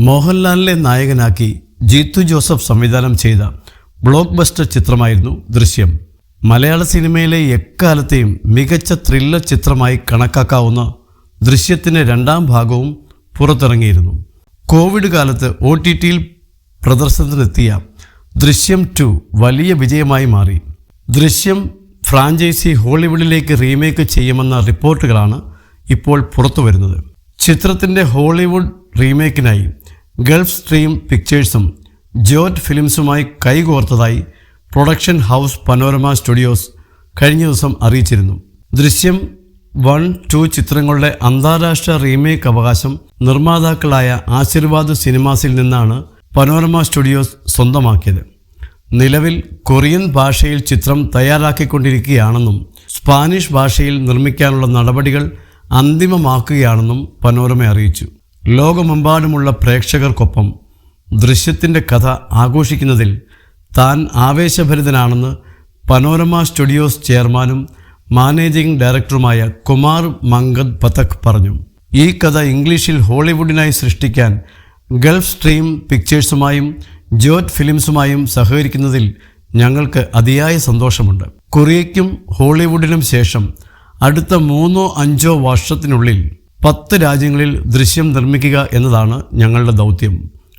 മോഹൻലാലിനെ നായകനാക്കി ജീത്തു ജോസഫ് സംവിധാനം ചെയ്ത ബ്ലോക്ക് ബസ്റ്റർ ചിത്രമായിരുന്നു ദൃശ്യം. മലയാള സിനിമയിലെ എക്കാലത്തെയും മികച്ച ത്രില്ലർ ചിത്രമായി കണക്കാക്കാവുന്ന ദൃശ്യത്തിൻ്റെ രണ്ടാം ഭാഗവും പുറത്തിറങ്ങിയിരുന്നു. കോവിഡ് കാലത്ത് OTTയിൽ പ്രദർശനത്തിനെത്തിയ ദൃശ്യം 2 വലിയ വിജയമായി മാറി. ദൃശ്യം ഫ്രാഞ്ചൈസി ഹോളിവുഡിലേക്ക് റീമേക്ക് ചെയ്യുമെന്ന റിപ്പോർട്ടുകളാണ് ഇപ്പോൾ പുറത്തു വരുന്നത്. ചിത്രത്തിൻ്റെ ഹോളിവുഡ് റീമേക്കിനായി ഗൾഫ് സ്ട്രീം പിക്ചേഴ്സും ജോറ്റ് ഫിലിംസുമായി കൈകോർത്തതായി പ്രൊഡക്ഷൻ ഹൗസ് പനോരമ സ്റ്റുഡിയോസ് കഴിഞ്ഞ ദിവസം അറിയിച്ചിരുന്നു. ദൃശ്യം 1-2 ചിത്രങ്ങളുടെ അന്താരാഷ്ട്ര റീമേക്ക് അവകാശം നിർമ്മാതാക്കളായ ആശീർവാദ് സിനിമാസിൽ നിന്നാണ് പനോരമ സ്റ്റുഡിയോസ് സ്വന്തമാക്കിയത്. നിലവിൽ കൊറിയൻ ഭാഷയിൽ ചിത്രം തയ്യാറാക്കിക്കൊണ്ടിരിക്കുകയാണെന്നും സ്പാനിഷ് ഭാഷയിൽ നിർമ്മിക്കാനുള്ള നടപടികൾ അന്തിമമാക്കുകയാണെന്നും പനോരമ അറിയിച്ചു. ലോകമെമ്പാടുമുള്ള പ്രേക്ഷകർക്കൊപ്പം ദൃശ്യത്തിൻ്റെ കഥ ആഘോഷിക്കുന്നതിൽ താൻ ആവേശഭരിതനാണെന്ന് പനോരമ സ്റ്റുഡിയോസ് ചെയർമാനും മാനേജിംഗ് ഡയറക്ടറുമായ കുമാർ മംഗദ് പഥക് പറഞ്ഞു. ഈ കഥ ഇംഗ്ലീഷിൽ ഹോളിവുഡിനായി സൃഷ്ടിക്കാൻ ഗൾഫ് സ്ട്രീം പിക്ചേഴ്സുമായും ജോറ്റ് ഫിലിംസുമായും സഹകരിക്കുന്നതിൽ ഞങ്ങൾക്ക് അതിയായ സന്തോഷമുണ്ട്. കൊറിയയ്ക്കും ഹോളിവുഡിനും ശേഷം അടുത്ത 3-5 വർഷത്തിനുള്ളിൽ 10 രാജ്യങ്ങളിൽ ദൃശ്യം നിർമ്മിക്കുക എന്നതാണ് ഞങ്ങളുടെ ദൗത്യം,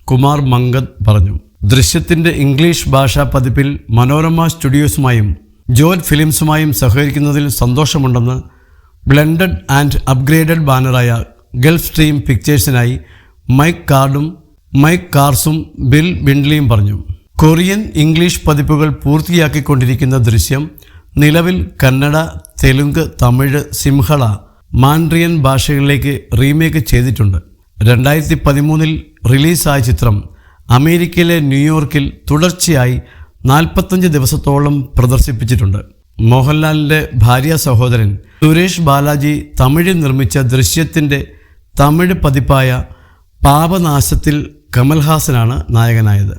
കുമാർ മംഗദ് പറഞ്ഞു. ദൃശ്യത്തിൻ്റെ ഇംഗ്ലീഷ് ഭാഷാ പതിപ്പിൽ മനോരമ സ്റ്റുഡിയോസുമായും ജോറ്റ് ഫിലിംസുമായും സഹകരിക്കുന്നതിൽ സന്തോഷമുണ്ടെന്ന് ബ്ലെൻഡഡ് ആൻഡ് അപ്ഗ്രേഡഡ് ബാനറായ ഗൾഫ് സ്ട്രീം പിക്ചേഴ്സിനായി മൈക്ക് കാർസും ബിൽ ബിൻഡ്ലിയും പറഞ്ഞു. കൊറിയൻ ഇംഗ്ലീഷ് പതിപ്പുകൾ പൂർത്തിയാക്കിക്കൊണ്ടിരിക്കുന്ന ദൃശ്യം നിലവിൽ കന്നഡ, തെലുങ്ക്, തമിഴ്, സിംഹള, മാൻഡ്രിയൻ ഭാഷകളിലേക്ക് റീമേക്ക് ചെയ്തിട്ടുണ്ട്. 2013 റിലീസായ ചിത്രം അമേരിക്കയിലെ ന്യൂയോർക്കിൽ തുടർച്ചയായി 45 ദിവസത്തോളം പ്രദർശിപ്പിച്ചിട്ടുണ്ട്. മോഹൻലാലിൻ്റെ ഭാര്യ സഹോദരൻ സുരേഷ് ബാലാജി തമിഴിൽ നിർമ്മിച്ച ദൃശ്യത്തിൻ്റെ തമിഴ് പതിപ്പായ പാപനാശത്തിൽ കമൽഹാസനാണ് നായകനായത്.